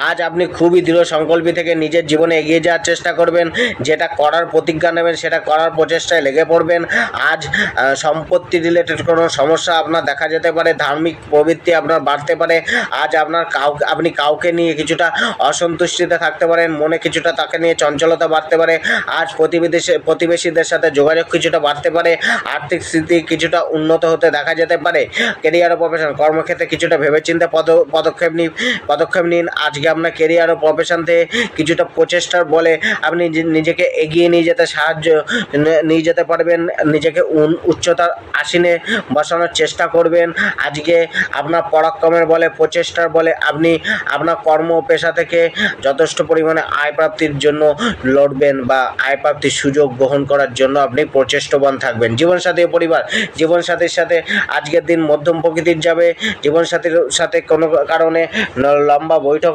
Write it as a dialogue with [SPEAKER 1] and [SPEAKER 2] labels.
[SPEAKER 1] আজ আপনি খুবই দৃঢ় সংকল্পী থেকে নিজের জীবনে এগিয়ে যাওয়ার চেষ্টা করবেন, যেটা করার প্রতিজ্ঞা নেবেন সেটা করার প্রচেষ্টায় লেগে পড়বেন। আজ সম্পত্তি রিলেটেড কোনো সমস্যা আপনার দেখা যেতে পারে, ধার্মিক প্রবৃত্তি আপনার বাড়তে পারে। আজ আপনি কাউকে নিয়ে কিছুটা অসন্তুষ্টিতে থাকতে পারেন, মনে কিছুটা তাকে নিয়ে চঞ্চলতা বাড়তে পারে। আজ প্রতিবেশীদের সাথে যোগাযোগ কিছুটা বাড়তে পারে, আর্থিক স্থিতি কিছুটা উন্নত হতে দেখা যেতে পারে। কেরিয়ার ও প্রফেশন, কর্মক্ষেত্রে কিছুটা ভেবেচিন্তে পদক্ষেপ নিন। আজকে আপনার কেরিয়ার ও প্রফেশন থেকে কিছুটা প্রচেষ্টার বলে আপনি নিজেকে এগিয়ে নিয়ে যেতে পারবেন, নিজেকে উচ্চতার আসনে বসানোর চেষ্টা করবেন। আজকে আপনার পরাক্রমের বলে, প্রচেষ্টার বলে আপনি আপনার কর্ম পেশা থেকে যথেষ্ট পরিমাণে আয় প্রাপ্তির জন্য লড়বেন বা আয় প্রাপ্তির সুযোগ গ্রহণ করার জন্য আপনি প্রচেষ্টবান থাকবেন। জীবনসাথী ও পরিবার, জীবনসাথীর সাথে আজকের দিন মধ্যম প্রকৃতির যাবে। জীবনসাথীর সাথে কোনো কারণে লম্বা বৈঠক